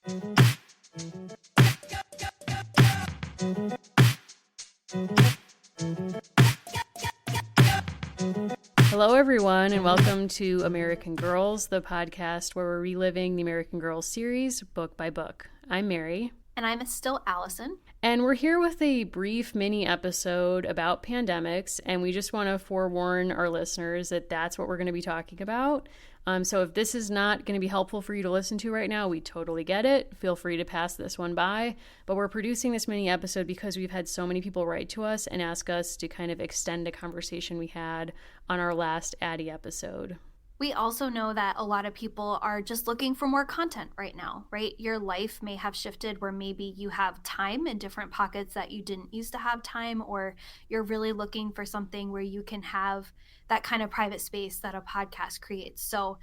Hello, everyone, and welcome to American Girls, the podcast where we're reliving the American Girls series book by book. I'm Mary. And I'm still Allison. And we're here with a brief mini episode about pandemics, and we just want to forewarn our listeners that that's what we're going to be talking about. So if this is not going to be helpful for you to listen to right now, we totally get it. Feel free to pass this one by. But we're producing this mini episode because we've had so many people write to us and ask us to kind of extend a conversation we had on our last Addie episode. We also know that a lot of people are just looking for more content right now, right? Your life may have shifted where maybe you have time in different pockets that you didn't used to have time, or you're really looking for something where you can have that kind of private space that a podcast creates. So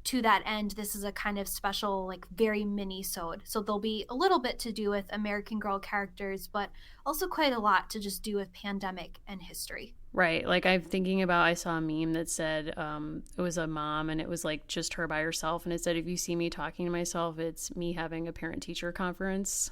to that end, this is a kind of special, like very mini-sode. So there'll be a little bit to do with American Girl characters, but also quite a lot to just do with pandemic and history. Right. Like I'm thinking about, I saw a meme that said it was a mom and it was like just her by herself. And it said, if you see me talking to myself, it's me having a parent-teacher conference.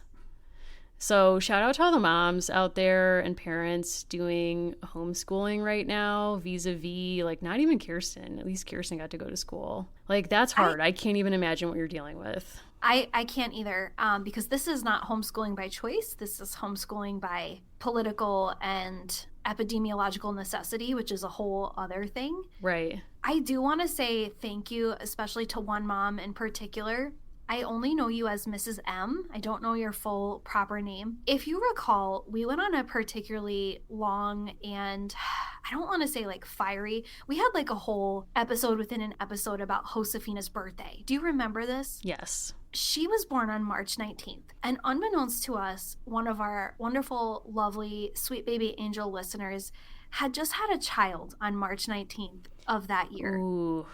So shout out to all the moms out there and parents doing homeschooling right now, vis-a-vis, like not even Kirsten. At least Kirsten got to go to school. Like that's hard. I can't even imagine what you're dealing with. I can't either, because this is not homeschooling by choice. This is homeschooling by political and epidemiological necessity, which is a whole other thing. Right. I do want to say thank you, especially to one mom in particular. I only know you as Mrs. M. I don't know your full proper name. If you recall, we went on a particularly long and I don't want to say like fiery. We had like a whole episode within an episode about Josefina's birthday. Do you remember this? Yes. She was born on March 19th. And unbeknownst to us, one of our wonderful, lovely, sweet baby angel listeners had just had a child on March 19th of that year. Ooh.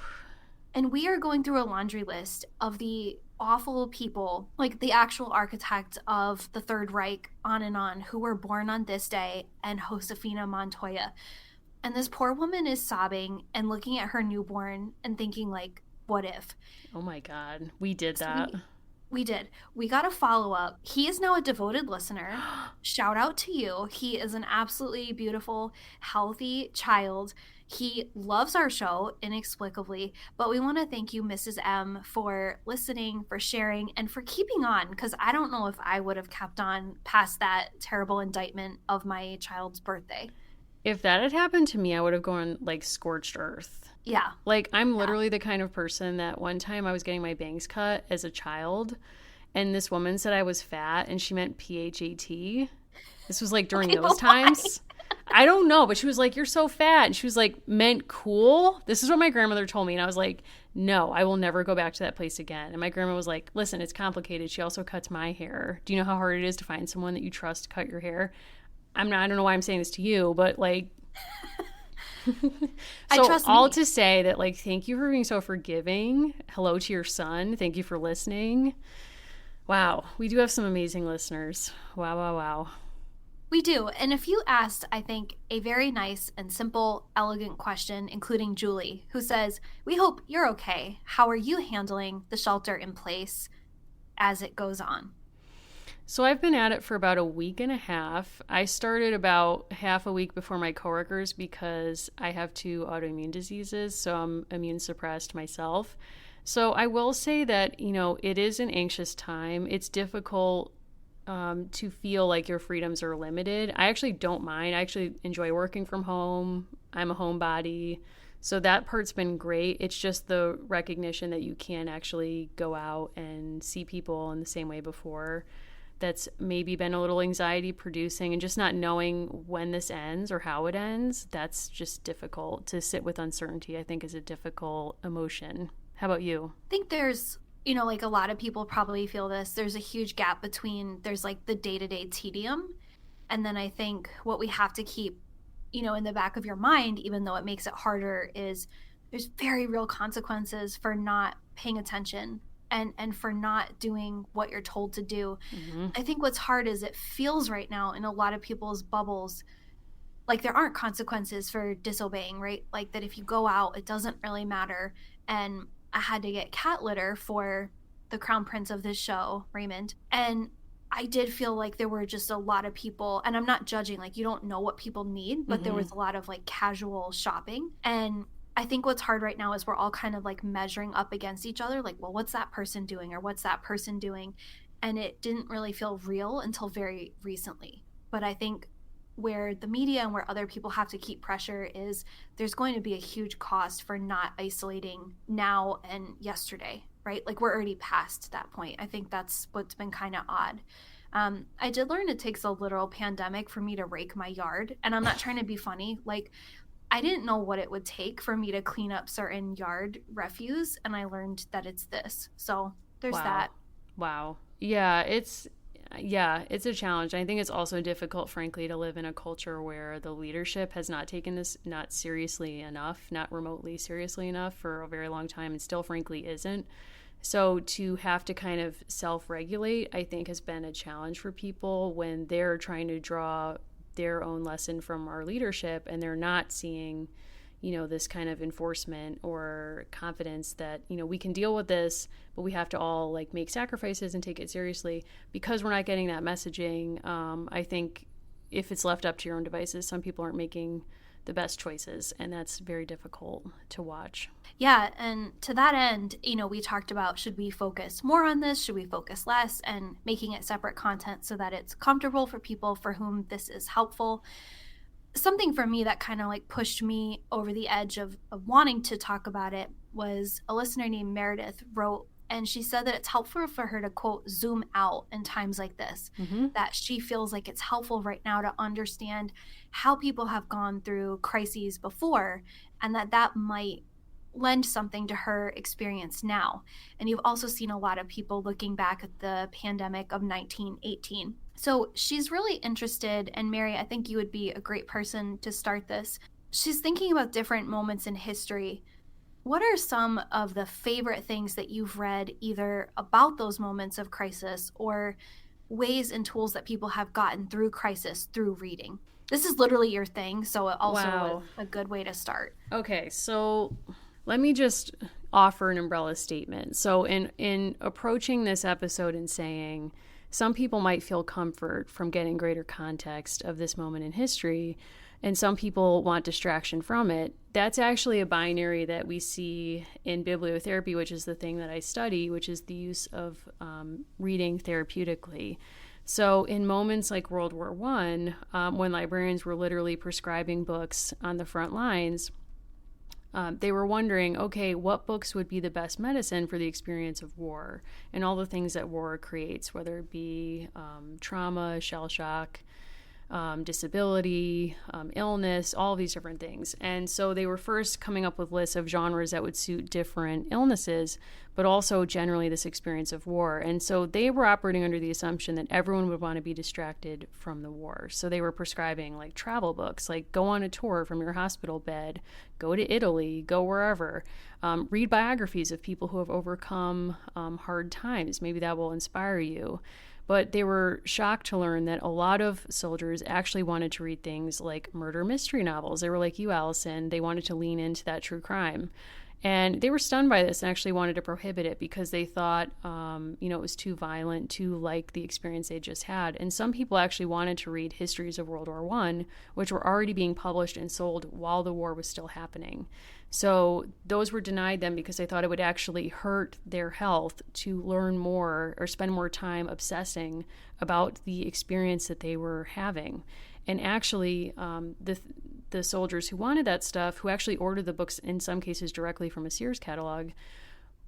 And we are going through a laundry list of the awful people, like the actual architect of the Third Reich, on, who were born on this day, and Josefina Montoya. And this poor woman is sobbing and looking at her newborn and thinking, like, what if? Oh my God. We did that. We did. We got a follow-up. He is now a devoted listener. Shout out to you. He is an absolutely beautiful, healthy child. He loves our show inexplicably, but we want to thank you, Mrs. M, for listening, for sharing, and for keeping on, because I don't know if I would have kept on past that terrible indictment of my child's birthday. If that had happened to me, I would have gone like scorched earth. Yeah. Like I'm literally the kind of person that one time I was getting my bangs cut as a child, and this woman said I was fat, and she meant PHAT. This was like during those times. I don't know, but she was like, you're so fat. And she was like, meant cool. This is what my grandmother told me. And I was like, no, I will never go back to that place again. And my grandma was like, listen, it's complicated. She also cuts my hair. Do you know how hard it is to find someone that you trust to cut your hair? I don't know why I'm saying this to you, but like, so all to say that, like, thank you for being so forgiving. Hello to your son. Thank you for listening. Wow. We do have some amazing listeners. Wow, wow, wow. We do. And if you asked, I think, a very nice and simple, elegant question, including Julie, who says, we hope you're okay. How are you handling the shelter in place as it goes on? So I've been at it for about a week and a half. I started about half a week before my coworkers because I have 2 autoimmune diseases, so I'm immune suppressed myself. So I will say that, you know, it is an anxious time. It's difficult to feel like your freedoms are limited. I actually don't mind. I actually enjoy working from home. I'm a homebody. So that part's been great. It's just the recognition that you can actually go out and see people in the same way before. That's maybe been a little anxiety producing, and just not knowing when this ends or how it ends. That's just difficult. To sit with uncertainty, I think, is a difficult emotion. How about you? I think there's, you know, like a lot of people probably feel this. There's a huge gap between, there's like the day-to-day tedium. And then I think what we have to keep, you know, in the back of your mind, even though it makes it harder, is there's very real consequences for not paying attention and for not doing what you're told to do. Mm-hmm. I think what's hard is it feels right now in a lot of people's bubbles like there aren't consequences for disobeying, right? Like that if you go out, it doesn't really matter. And I had to get cat litter for the crown prince of this show, Raymond. And I did feel like there were just a lot of people, and I'm not judging, like, you don't know what people need, but there was a lot of like casual shopping. And I think what's hard right now is we're all kind of like measuring up against each other, like, well, what's that person doing or what's that person doing? And it didn't really feel real until very recently. But I think where the media and where other people have to keep pressure is there's going to be a huge cost for not isolating now and yesterday, right? Like, we're already past that point. I think that's what's been kind of odd. I did learn it takes a literal pandemic for me to rake my yard. And I'm not trying to be funny. Like, I didn't know what it would take for me to clean up certain yard refuse. And I learned that it's this. So there's that. Wow. Yeah, it's a challenge. I think it's also difficult, frankly, to live in a culture where the leadership has not taken this not seriously enough, not remotely seriously enough for a very long time, and still, frankly, isn't. So to have to kind of self-regulate, I think, has been a challenge for people when they're trying to draw their own lesson from our leadership and they're not seeing, this kind of enforcement or confidence that, we can deal with this, but we have to all like make sacrifices and take it seriously. Because we're not getting that messaging, I think if it's left up to your own devices, some people aren't making the best choices, and that's very difficult to watch. Yeah, and to that end, we talked about, should we focus more on this? Should we focus less? And making it separate content so that it's comfortable for people for whom this is helpful. Something for me that kind of like pushed me over the edge of wanting to talk about it was a listener named Meredith wrote, and she said that it's helpful for her to, quote, zoom out in times like this, that she feels like it's helpful right now to understand how people have gone through crises before, and that might lend something to her experience now. And you've also seen a lot of people looking back at the pandemic of 1918. So she's really interested, and Mary, I think you would be a great person to start this. She's thinking about different moments in history. What are some of the favorite things that you've read either about those moments of crisis or ways and tools that people have gotten through crisis through reading? This is literally your thing, so it also was a good way to start. Okay, so let me just offer an umbrella statement. So in approaching this episode and saying some people might feel comfort from getting greater context of this moment in history, and some people want distraction from it, that's actually a binary that we see in bibliotherapy, which is the thing that I study, which is the use of reading therapeutically. So in moments like World War I, when librarians were literally prescribing books on the front lines, they were wondering, okay, what books would be the best medicine for the experience of war and all the things that war creates, whether it be trauma, shell shock, disability, illness, all these different things. And so they were first coming up with lists of genres that would suit different illnesses, but also generally this experience of war. And so they were operating under the assumption that everyone would want to be distracted from the war. So they were prescribing like travel books, like go on a tour from your hospital bed, go to Italy, go wherever, read biographies of people who have overcome hard times. Maybe that will inspire you. But they were shocked to learn that a lot of soldiers actually wanted to read things like murder mystery novels. They were like you, Allison. They wanted to lean into that true crime. And they were stunned by this and actually wanted to prohibit it because they thought, it was too violent, too like the experience they just had. And some people actually wanted to read histories of World War I, which were already being published and sold while the war was still happening. So those were denied them because they thought it would actually hurt their health to learn more or spend more time obsessing about the experience that they were having. And actually, the soldiers who wanted that stuff, who actually ordered the books in some cases directly from a Sears catalog,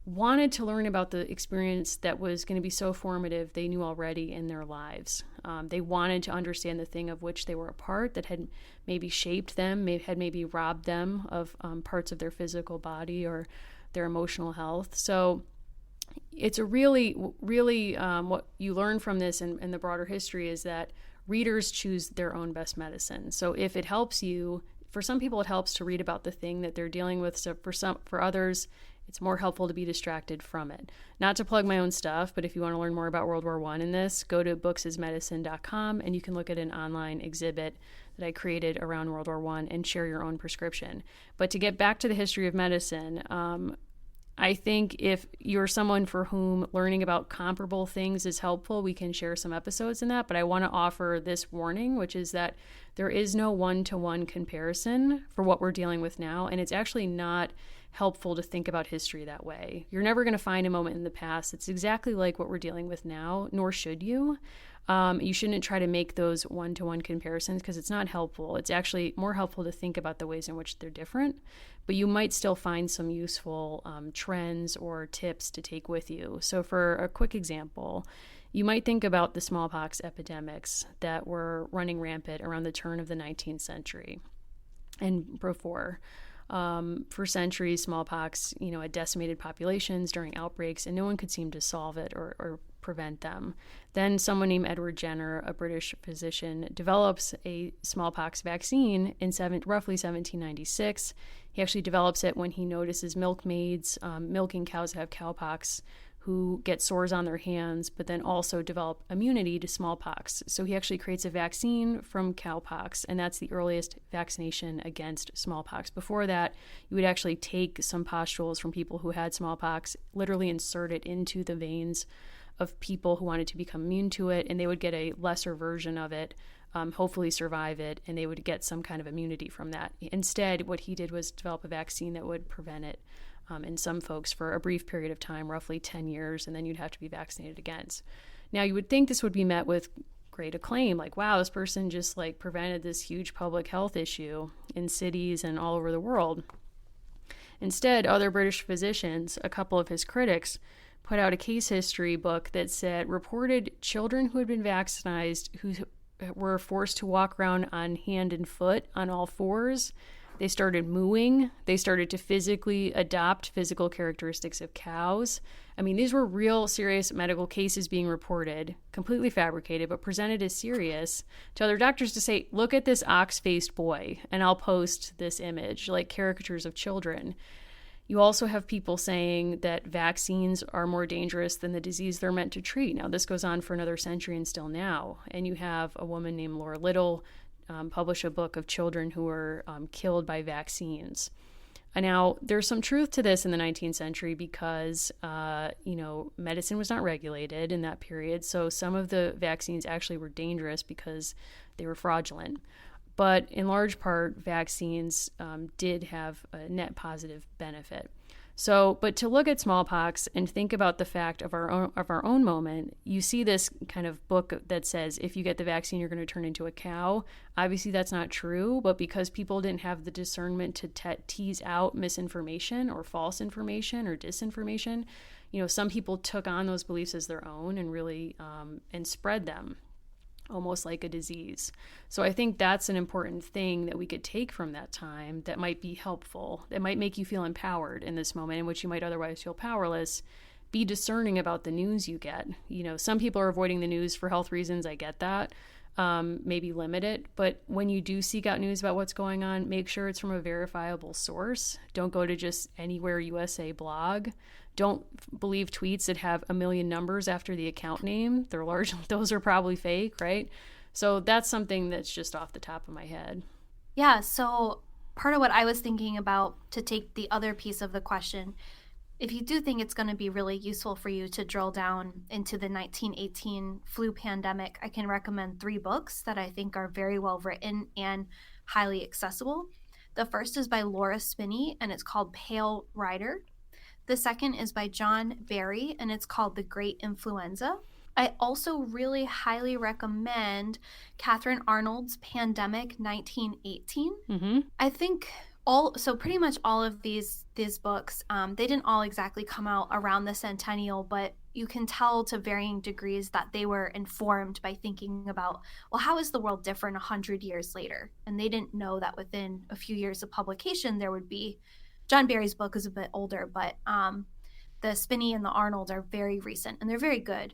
wanted to learn about the experience that was going to be so formative they knew already in their lives. They wanted to understand the thing of which they were a part that had maybe shaped them, had maybe robbed them of parts of their physical body or their emotional health. So it's a really what you learn from this and the broader history is that readers choose their own best medicine. So if it helps you, for some people it helps to read about the thing that they're dealing with. So for others, it's more helpful to be distracted from it. Not to plug my own stuff, but if you want to learn more about World War I in this, go to booksismedicine.com and you can look at an online exhibit that I created around World War I and share your own prescription. But to get back to the history of medicine, I think if you're someone for whom learning about comparable things is helpful, we can share some episodes in that. But I want to offer this warning, which is that there is no one-to-one comparison for what we're dealing with now. And it's actually not helpful to think about history that way. You're never going to find a moment in the past that's exactly like what we're dealing with now, nor should you. You shouldn't try to make those one-to-one comparisons because it's not helpful. It's actually more helpful to think about the ways in which they're different, but you might still find some useful trends or tips to take with you. So for a quick example, you might think about the smallpox epidemics that were running rampant around the turn of the 19th century and before. For centuries, smallpox, had decimated populations during outbreaks, and no one could seem to solve it or prevent them. Then someone named Edward Jenner, a British physician, develops a smallpox vaccine in roughly 1796. He actually develops it when he notices milkmaids milking cows that have cowpox who get sores on their hands, but then also develop immunity to smallpox. So he actually creates a vaccine from cowpox, and that's the earliest vaccination against smallpox. Before that, you would actually take some pustules from people who had smallpox, literally insert it into the veins of people who wanted to become immune to it, and they would get a lesser version of it, hopefully survive it, and they would get some kind of immunity from that. Instead, what he did was develop a vaccine that would prevent it in some folks for a brief period of time, roughly 10 years, and then you'd have to be vaccinated against. Now, you would think this would be met with great acclaim, like, wow, this person just prevented this huge public health issue in cities and all over the world. Instead, other British physicians, a couple of his critics, put out a case history book that said reported children who had been vaccinated who were forced to walk around on hand and foot on all fours. They started mooing. They started to physically adopt physical characteristics of cows. I mean, these were real serious medical cases being reported, completely fabricated, but presented as serious to other doctors to say, look at this ox-faced boy, and I'll post this image, like caricatures of children. You also have people saying that vaccines are more dangerous than the disease they're meant to treat. Now, this goes on for another century and still now. And you have a woman named Laura Little publish a book of children who were killed by vaccines. Now, there's some truth to this in the 19th century because, medicine was not regulated in that period. So some of the vaccines actually were dangerous because they were fraudulent. But in large part, vaccines did have a net positive benefit. So, but to look at smallpox and think about the fact of our own moment, you see this kind of book that says if you get the vaccine, you're going to turn into a cow. Obviously, that's not true, but because people didn't have the discernment to tease out misinformation or false information or disinformation, some people took on those beliefs as their own and really and spread them, almost like a disease. So I think that's an important thing that we could take from that time that might be helpful, that might make you feel empowered in this moment in which you might otherwise feel powerless. Be discerning about the news you get. Some people are avoiding the news for health reasons. I get that. Maybe limit it. But when you do seek out news about what's going on, make sure it's from a verifiable source. Don't go to just Anywhere USA blog. Don't believe tweets that have a million numbers after the account name. Those are probably fake, right? So that's something that's just off the top of my head. Yeah, so part of what I was thinking about, to take the other piece of the question, if you do think it's going to be really useful for you to drill down into the 1918 flu pandemic, I can recommend 3 books that I think are very well written and highly accessible. The first is by Laura Spinney, and it's called Pale Rider. The second is by John Barry, and it's called The Great Influenza. I also really highly recommend Catherine Arnold's Pandemic 1918. Mm-hmm. I think pretty much all of these books, they didn't all exactly come out around the centennial, but you can tell to varying degrees that they were informed by thinking about, well, how is the world different 100 years later? And they didn't know that within a few years of publication, there would be, John Barry's book is a bit older, but the Spinney and the Arnold are very recent, and they're very good.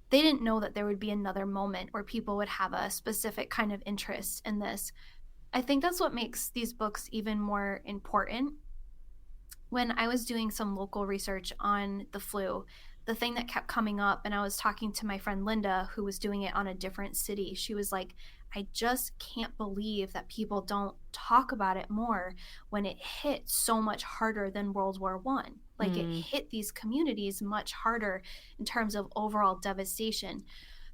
They didn't know that there would be another moment where people would have a specific kind of interest in this. I think that's what makes these books even more important. When I was doing some local research on the flu, the thing that kept coming up, and I was talking to my friend Linda, who was doing it on a different city, she was like, I just can't believe that people don't talk about it more when it hit so much harder than World War I. Like it Mm. hit these communities much harder in terms of overall devastation.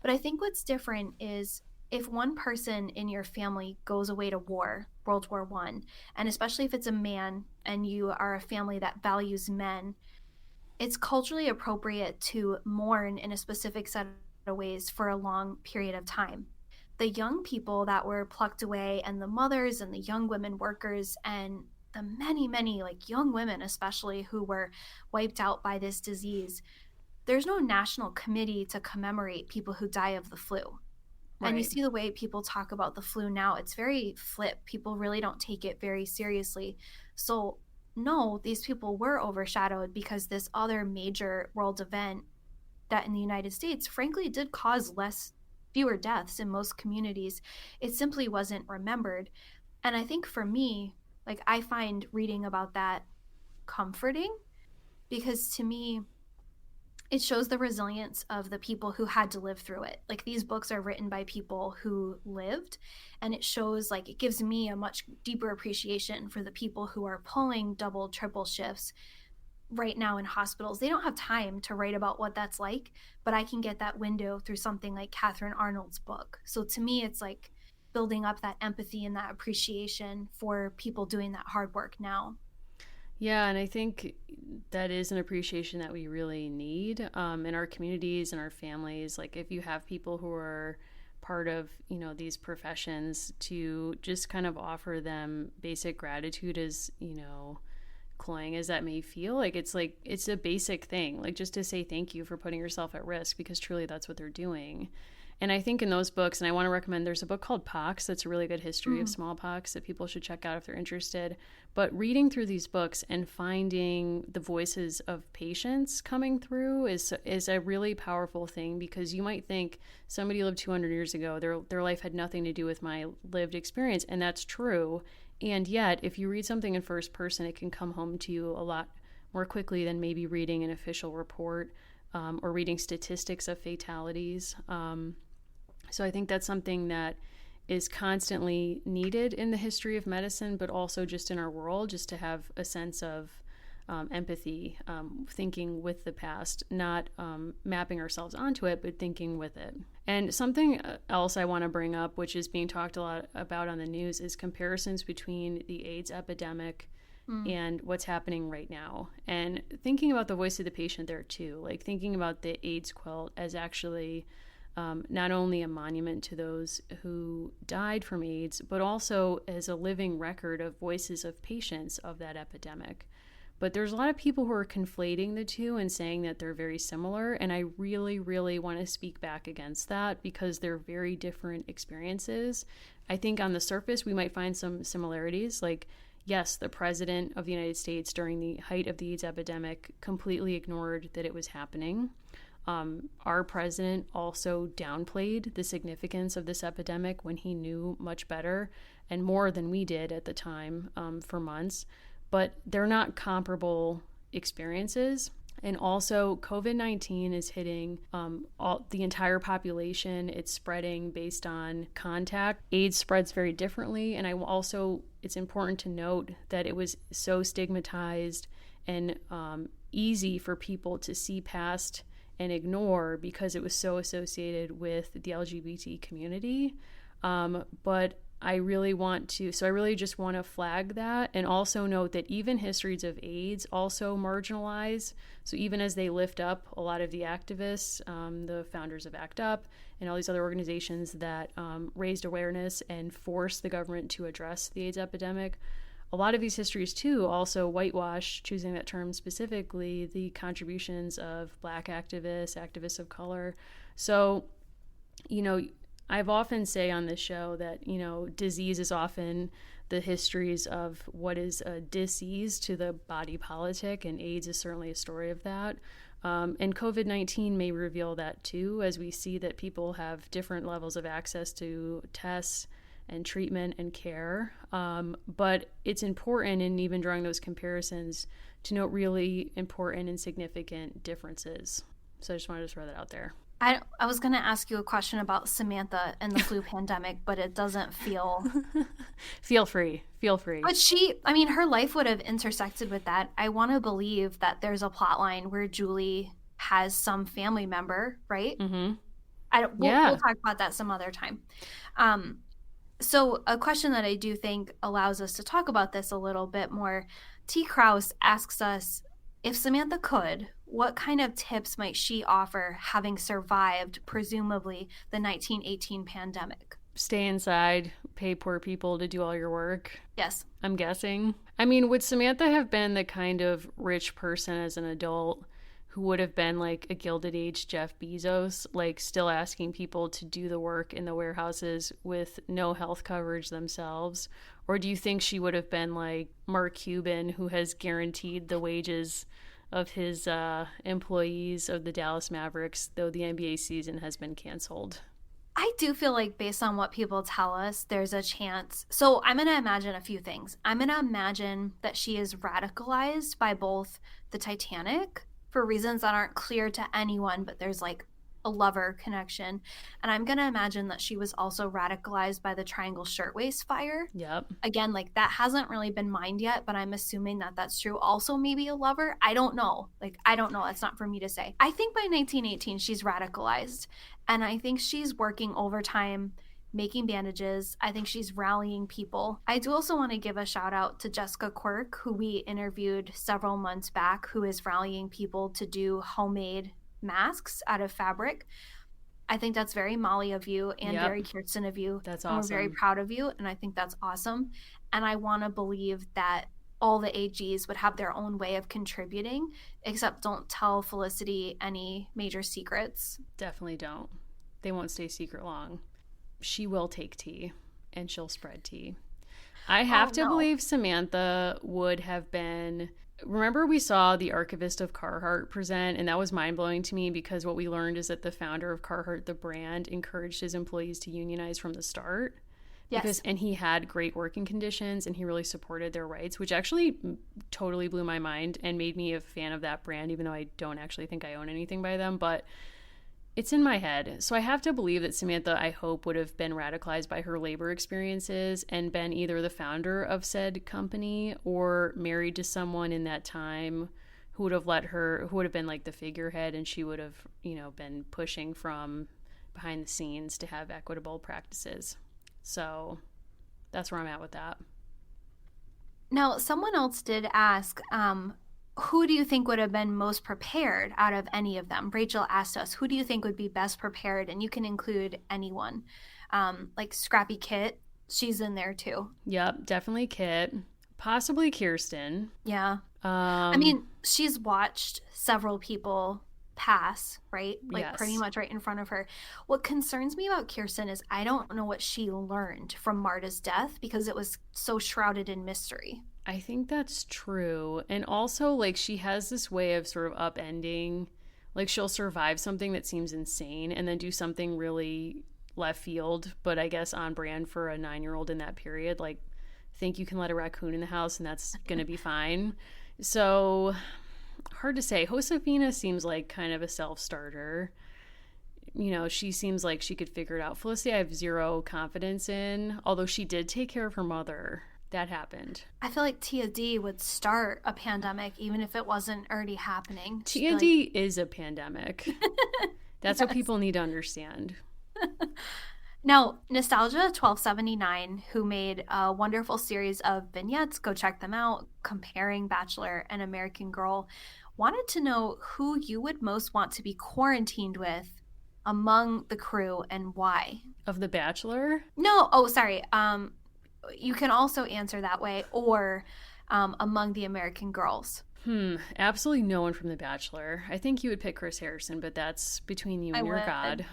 But I think what's different is if one person in your family goes away to war, World War One, and especially if it's a man and you are a family that values men, it's culturally appropriate to mourn in a specific set of ways for a long period of time. The young people that were plucked away, and the mothers and the young women workers, and the many, many, like young women especially, who were wiped out by this disease, there's no national committee to commemorate people who die of the flu. And you Right. see the way people talk about the flu now, it's very flip. People really don't take it very seriously. So, no, these people were overshadowed because this other major world event that in the United States, frankly, did cause fewer deaths in most communities. It simply wasn't remembered. And I think for me, like, I find reading about that comforting because to me, it shows the resilience of the people who had to live through it. Like these books are written by people who lived, and it shows, like, it gives me a much deeper appreciation for the people who are pulling double, triple shifts right now in hospitals. They don't have time to write about what that's like, but I can get that window through something like Catherine Arnold's book. So to me, it's like building up that empathy and that appreciation for people doing that hard work now. Yeah, and I think that is an appreciation that we really need in our communities and our families. Like, if you have people who are part of, these professions, to just kind of offer them basic gratitude, as, cloying as that may feel. Like, it's a basic thing, like just to say thank you for putting yourself at risk, because truly that's what they're doing. And I think in those books, and I want to recommend, there's a book called Pox that's a really good history of smallpox that people should check out if they're interested. But reading through these books and finding the voices of patients coming through is a really powerful thing, because you might think somebody lived 200 years ago, their life had nothing to do with my lived experience, and that's true. And yet, if you read something in first person, it can come home to you a lot more quickly than maybe reading an official report, or reading statistics of fatalities. So I think that's something that is constantly needed in the history of medicine, but also just in our world, just to have a sense of empathy, thinking with the past, not mapping ourselves onto it, but thinking with it. And something else I want to bring up, which is being talked a lot about on the news, is comparisons between the AIDS epidemic and what's happening right now. And thinking about the voice of the patient there too, like thinking about the AIDS quilt as actually not only a monument to those who died from AIDS, but also as a living record of voices of patients of that epidemic. But there's a lot of people who are conflating the two and saying that they're very similar. And I really, really want to speak back against that, because they're very different experiences. I think on the surface, we might find some similarities. Like, yes, the president of the United States during the height of the AIDS epidemic completely ignored that it was happening. Our president also downplayed the significance of this epidemic when he knew much better and more than we did at the time, for months. But they're not comparable experiences. And also, COVID-19 is hitting the entire population. It's spreading based on contact. AIDS spreads very differently. And it's important to note that it was so stigmatized and easy for people to see past and ignore, because it was so associated with the LGBT community. But I really just want to flag that, and also note that even histories of AIDS also marginalize. So even as they lift up a lot of the activists, the founders of ACT UP and all these other organizations that raised awareness and forced the government to address the AIDS epidemic, a lot of these histories too also whitewash, choosing that term specifically, the contributions of Black activists, activists of color. So, I've often say on this show that, disease is often the histories of what is a disease to the body politic, and AIDS is certainly a story of that. And COVID-19 may reveal that too, as we see that people have different levels of access to tests and treatment and care. But it's important, in even drawing those comparisons, to note really important and significant differences. So I just wanted to throw that out there. I was going to ask you a question about Samantha and the flu pandemic, but it doesn't feel. Feel free. Feel free. But her life would have intersected with that. I want to believe that there's a plot line where Julie has some family member, right? Mm-hmm. We'll talk about that some other time. So a question that I do think allows us to talk about this a little bit more. T. Krause asks us, if Samantha could, what kind of tips might she offer having survived, presumably, the 1918 pandemic? Stay inside, pay poor people to do all your work. Yes. I'm guessing. I mean, would Samantha have been the kind of rich person as an adult who would have been like a Gilded Age Jeff Bezos, like still asking people to do the work in the warehouses with no health coverage themselves? Or do you think she would have been like Mark Cuban, who has guaranteed the wages of his employees of the Dallas Mavericks, though the NBA season has been canceled? I do feel like based on what people tell us, there's a chance. So I'm going to imagine a few things. I'm going to imagine that she is radicalized by both the Titanic for reasons that aren't clear to anyone, but there's like a lover connection. And I'm going to imagine that she was also radicalized by the Triangle Shirtwaist fire. Yep. Again, like that hasn't really been mined yet, but I'm assuming that that's true. Also, maybe a lover. I don't know. I don't know. That's not for me to say. I think by 1918, she's radicalized. And I think she's working overtime, making bandages. I think she's rallying people. I do also want to give a shout out to Jessica Quirk, who we interviewed several months back, who is rallying people to do homemade masks out of fabric. I think that's very Molly of you and very Kirsten of you. That's awesome. We're very proud of you, and I think that's awesome. And I want to believe that all the AGs would have their own way of contributing, except don't tell Felicity any major secrets. Definitely don't. They won't stay secret long. She will take tea, and she'll spread tea. I have to believe Samantha would have been... Remember we saw the archivist of Carhartt present, and that was mind-blowing to me because what we learned is that the founder of Carhartt, the brand, encouraged his employees to unionize from the start. Yes. And he had great working conditions, and he really supported their rights, which actually totally blew my mind and made me a fan of that brand, even though I don't actually think I own anything by them. But it's in my head. So I have to believe that Samantha, I hope, would have been radicalized by her labor experiences and been either the founder of said company or married to someone in that time who would have been like the figurehead, and she would have, been pushing from behind the scenes to have equitable practices. So that's where I'm at with that. Now, someone else did ask, who do you think would have been most prepared out of any of them? Rachel asked us, who do you think would be best prepared? And you can include anyone. Like Scrappy Kit, she's in there too. Yep, definitely Kit. Possibly Kirsten. Yeah. She's watched several people pass, right? Like pretty much right in front of her. What concerns me about Kirsten is I don't know what she learned from Marta's death because it was so shrouded in mystery. I think that's true. And also, like, she has this way of sort of upending. Like, she'll survive something that seems insane and then do something really left field, but I guess on brand for a 9-year-old in that period. Like, think you can let a raccoon in the house and that's going to be fine. So, hard to say. Josefina seems like kind of a self-starter. She seems like she could figure it out. Felicity, I have zero confidence in, although she did take care of her mother. That happened. I feel like Tia D would start a pandemic even if it wasn't already happening. Tia D is a pandemic. That's what people need to understand. Now, Nostalgia 1279, who made a wonderful series of vignettes, go check them out, comparing Bachelor and American Girl, wanted to know who you would most want to be quarantined with among the crew and why. Of The Bachelor? No. Oh, sorry. You can also answer that way, or among the American Girls. Absolutely no one from The Bachelor. I think you would pick Chris Harrison, but that's between you and your God.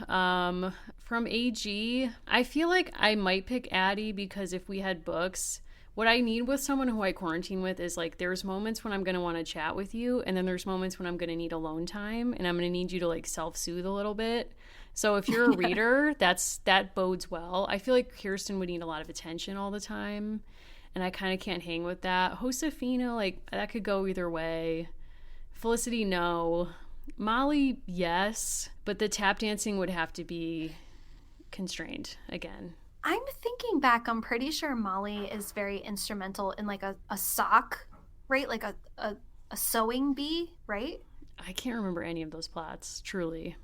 From AG, I feel like I might pick Addie because if we had books, what I need with someone who I quarantine with is like there's moments when I'm going to want to chat with you, and then there's moments when I'm going to need alone time, and I'm going to need you to like self-soothe a little bit. So if you're a reader, that bodes well. I feel like Kirsten would need a lot of attention all the time, and I kind of can't hang with that. Josefina, like, that could go either way. Felicity, no. Molly, yes, but the tap dancing would have to be constrained again. I'm thinking back, I'm pretty sure Molly is very instrumental in like a sock, right? Like a sewing bee, right? I can't remember any of those plots, truly.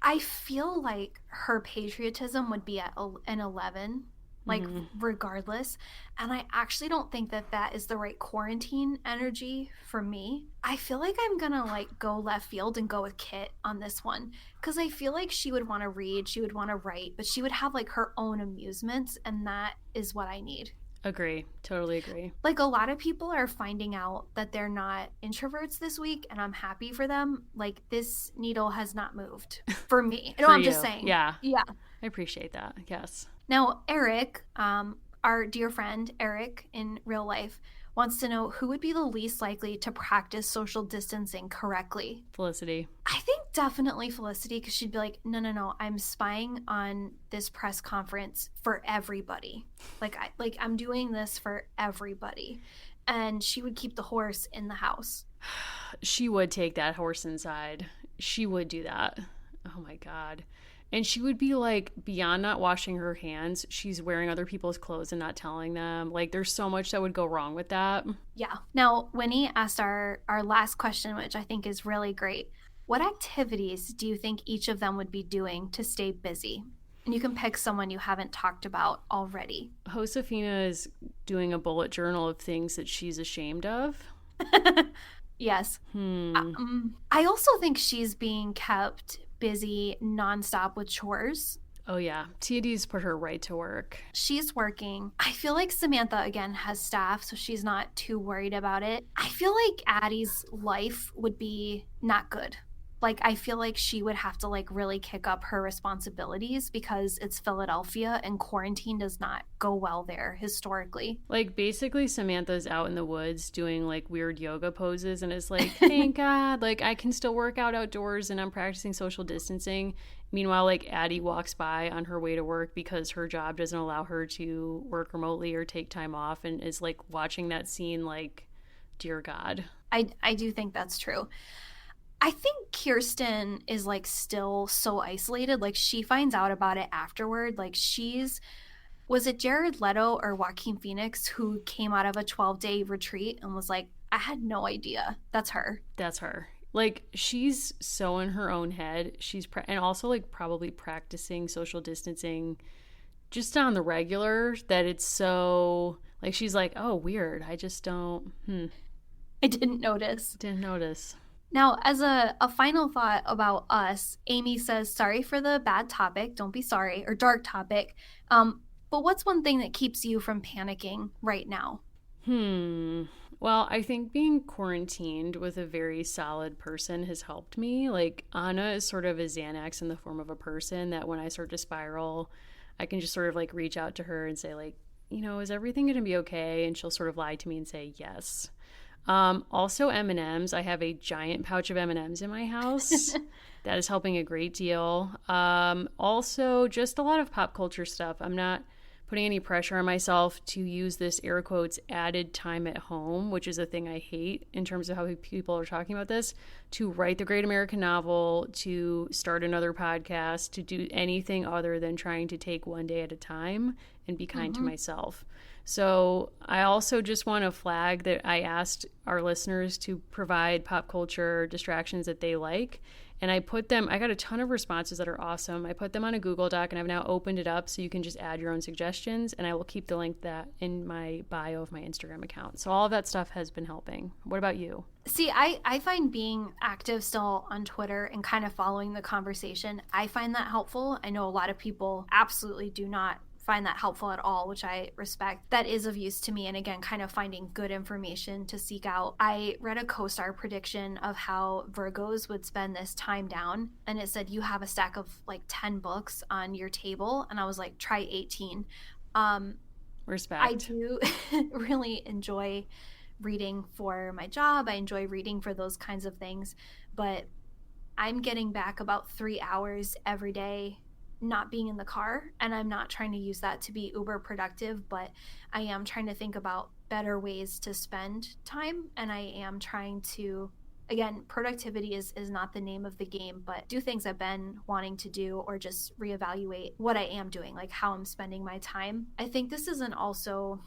I feel like her patriotism would be at an 11, like Hmm. regardless. And I actually don't think that that is the right quarantine energy for me. I feel like I'm gonna like go left field and go with Kit on this one because I feel like she would want to read, she would want to write, but she would have like her own amusements, and that is what I need. Agree. Totally agree. Like a lot of people are finding out that they're not introverts this week, and I'm happy for them. Like this needle has not moved for me. No, For I'm you. just saying. Yeah. Yeah. I appreciate that. Yes. Now, Eric, our dear friend Eric in real life, wants to know who would be the least likely to practice social distancing correctly. Felicity. I think definitely Felicity, because she'd be like, no, no, no, I'm spying on this press conference for everybody. I'm doing this for everybody. And she would keep the horse in the house. She would take that horse inside. She would do that. Oh my God. And she would be like, beyond not washing her hands, she's wearing other people's clothes and not telling them. Like, there's so much that would go wrong with that. Yeah. Now, Winnie asked our last question, which I think is really great. What activities do you think each of them would be doing to stay busy? And you can pick someone you haven't talked about already. Josefina is doing a bullet journal of things that she's ashamed of. Yes. Hmm. I also think she's being kept busy nonstop with chores. Oh, yeah. TD's put her right to work. She's working. I feel like Samantha, again, has staff, so she's not too worried about it. I feel like Addie's life would be not good. Like, I feel like she would have to, like, really kick up her responsibilities because it's Philadelphia and quarantine does not go well there historically. Like, basically, Samantha's out in the woods doing, like, weird yoga poses and is like, thank God, like, I can still work out outdoors and I'm practicing social distancing. Meanwhile, like, Addie walks by on her way to work because her job doesn't allow her to work remotely or take time off and is, like, watching that scene like, dear God. I do think that's true. I think Kirsten is like still so isolated. Like she finds out about it afterward. Like was it Jared Leto or Joaquin Phoenix who came out of a 12-day retreat and was like, I had no idea. That's her. That's her. Like, she's so in her own head. And also, like, probably practicing social distancing just on the regular that it's so, like, she's like, oh, weird. I just don't, I didn't notice. didn't notice. Now, as a final thought about us, Amy says, sorry for the bad topic. Don't be sorry, or dark topic. But what's one thing that keeps you from panicking right now? Well, I think being quarantined with a very solid person has helped me. Like, Anna is sort of a Xanax in the form of a person that when I start to spiral, I can just sort of like reach out to her and say, like, is everything going to be okay? And she'll sort of lie to me and say yes. Also M&Ms. I have a giant pouch of M&Ms in my house. That is helping a great deal. Also just a lot of pop culture stuff. I'm not putting any pressure on myself to use this air quotes added time at home, which is a thing I hate in terms of how people are talking about this, to write the great American novel, to start another podcast, to do anything other than trying to take one day at a time and be kind to myself. So I also just want to flag that I asked our listeners to provide pop culture distractions that they like. And I got a ton of responses that are awesome. I put them on a Google Doc and I've now opened it up so you can just add your own suggestions. And I will keep the link to that in my bio of my Instagram account. So all of that stuff has been helping. What about you? See, I find being active still on Twitter and kind of following the conversation, I find that helpful. I know a lot of people absolutely do not find that helpful at all, which I respect. That is of use to me. And again, kind of finding good information to seek out. I read a CoStar prediction of how Virgos would spend this time down. And it said, you have a stack of like 10 books on your table. And I was like, try 18. Respect. I do really enjoy reading for my job. I enjoy reading for those kinds of things. But I'm getting back about 3 hours every day not being in the car, and I'm not trying to use that to be uber productive, but I am trying to think about better ways to spend time, and I am trying to again, productivity is not the name of the game, but do things I've been wanting to do, or just reevaluate what I am doing, like how I'm spending my time. I think this isn't also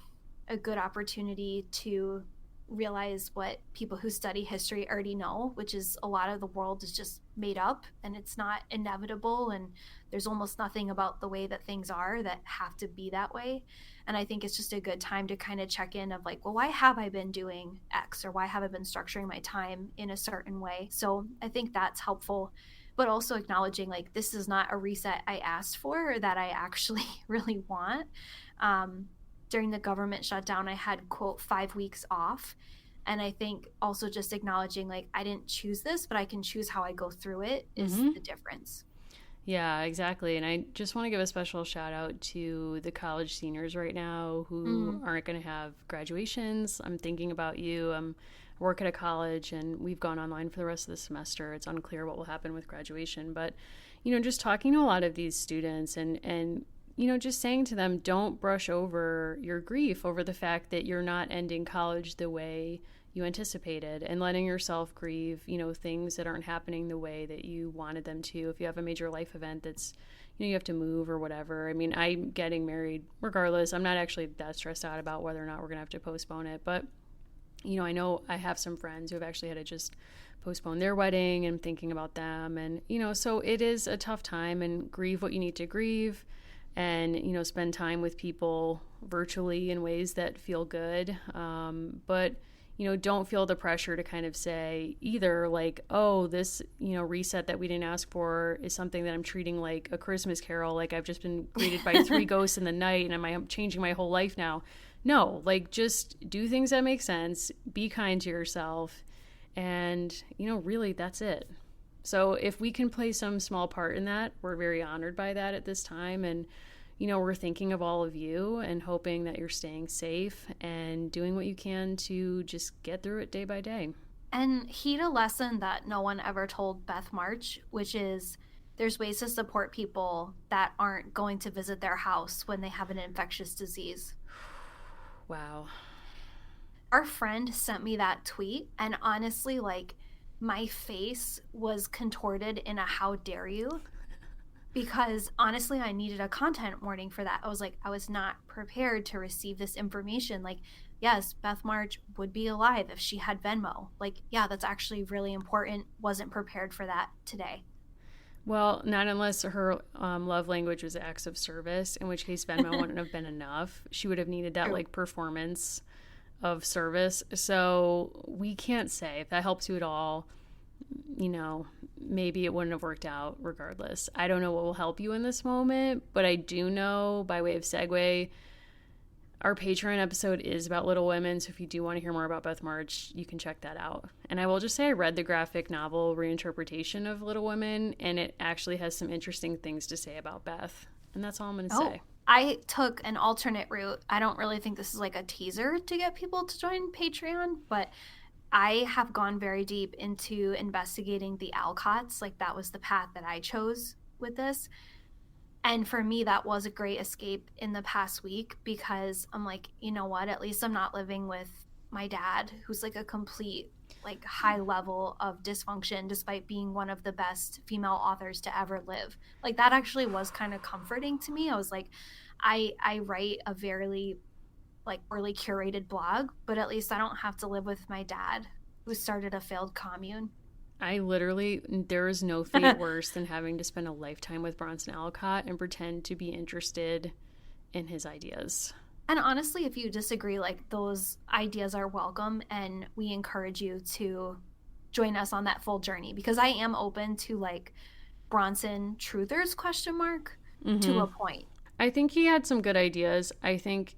a good opportunity to realize what people who study history already know, which is a lot of the world is just made up and it's not inevitable. And there's almost nothing about the way that things are that have to be that way. And I think it's just a good time to kind of check in of like, well, why have I been doing X, or why have I been structuring my time in a certain way? So I think that's helpful, but also acknowledging like this is not a reset I asked for or that I actually really want. During the government shutdown, I had, quote, 5 weeks off. And I think also just acknowledging like I didn't choose this, but I can choose how I go through it is the difference. Yeah, exactly. And I just want to give a special shout out to the college seniors right now who aren't going to have graduations. I'm thinking about you. I work at a college and we've gone online for the rest of the semester. It's unclear what will happen with graduation. But, just talking to a lot of these students and just saying to them, don't brush over your grief over the fact that you're not ending college the way you anticipated, and letting yourself grieve, things that aren't happening the way that you wanted them to. If you have a major life event that's, you have to move or whatever. I mean, I'm getting married regardless. I'm not actually that stressed out about whether or not we're going to have to postpone it. But, I know I have some friends who have actually had to just postpone their wedding, and thinking about them. And, so it is a tough time, and grieve what you need to grieve. And, spend time with people virtually in ways that feel good. But, don't feel the pressure to kind of say either like, oh, this, reset that we didn't ask for is something that I'm treating like a Christmas Carol. Like I've just been greeted by 3 ghosts in the night and I'm changing my whole life now. No, like just do things that make sense. Be kind to yourself. And, really that's it. So if we can play some small part in that, we're very honored by that at this time. And, we're thinking of all of you and hoping that you're staying safe and doing what you can to just get through it day by day. And heed a lesson that no one ever told Beth March, which is there's ways to support people that aren't going to visit their house when they have an infectious disease. Wow. Our friend sent me that tweet, and honestly, like, my face was contorted in a how dare you, because honestly I needed a content warning for that. I was like, I was not prepared to receive this information. Like, yes, Beth March would be alive if she had Venmo. Like, yeah, that's actually really important. Wasn't prepared for that today. Well, not unless her love language was acts of service, in which case Venmo wouldn't have been enough. She would have needed that like performance of service. So we can't say if that helps you at all. Maybe it wouldn't have worked out regardless. I don't know what will help you in this moment, but I do know, by way of segue, our Patreon episode is about Little Women. So if you do want to hear more about Beth March, you can check that out. And I will just say I read the graphic novel reinterpretation of Little Women, and it actually has some interesting things to say about Beth. And that's all I'm going to say. I took an alternate route. I don't really think this is like a teaser to get people to join Patreon, but I have gone very deep into investigating the Alcotts. Like, that was the path that I chose with this. And for me, that was a great escape in the past week, because I'm like, you know what? At least I'm not living with my dad, who's like a complete, like, high level of dysfunction, despite being one of the best female authors to ever live. Like, that actually was kind of comforting to me. I was like, I write a very like really curated blog, but at least I don't have to live with my dad, who started a failed commune. There is no fate worse than having to spend a lifetime with Bronson Alcott and pretend to be interested in his ideas. And honestly, if you disagree, like, those ideas are welcome, and we encourage you to join us on that full journey, because I am open to like Bronson truthers ? To a point. I think he had some good ideas. I think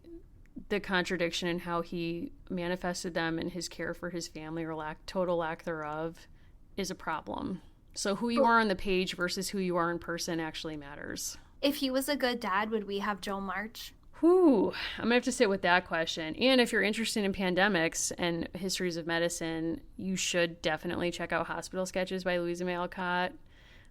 the contradiction in how he manifested them in his care for his family, or total lack thereof, is a problem. So who you are on the page versus who you are in person actually matters. If he was a good dad, would we have Jo March? I'm gonna have to sit with that question. And if you're interested in pandemics and histories of medicine, you should definitely check out Hospital Sketches by Louisa May Alcott.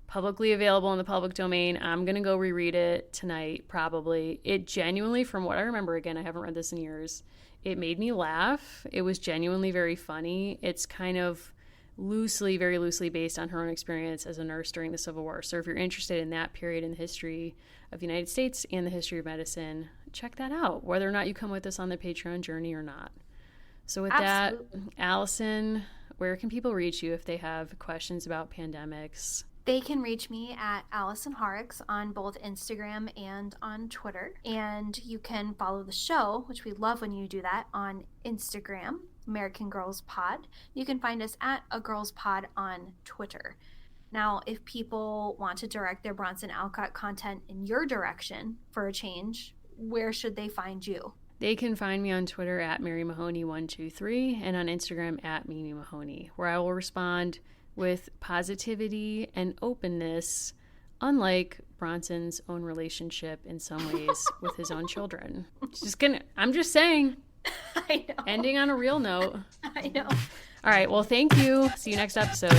Publicly available in the public domain. I'm going to go reread it tonight, probably. It genuinely, from what I remember, again, I haven't read this in years, it made me laugh. It was genuinely very funny. It's kind of very loosely based on her own experience as a nurse during the Civil War. So if you're interested in that period in the history of the United States and the history of medicine, check that out, whether or not you come with us on the Patreon journey or not. So with Absolutely. That, Allison, where can people reach you if they have questions about pandemics? They can reach me at Allison Horrocks on both Instagram and on Twitter. And you can follow the show, which we love when you do that, on Instagram, American Girls Pod. You can find us at A Girls Pod on Twitter. Now, if people want to direct their Bronson Alcott content in your direction for a change, where should they find you? They can find me on Twitter at Mary Mahoney123 and on Instagram at Mimi Mahoney, where I will respond with positivity and openness, unlike Bronson's own relationship in some ways with his own children. I'm just saying. I know. Ending on a real note. I know. All right. Well, thank you. See you next episode.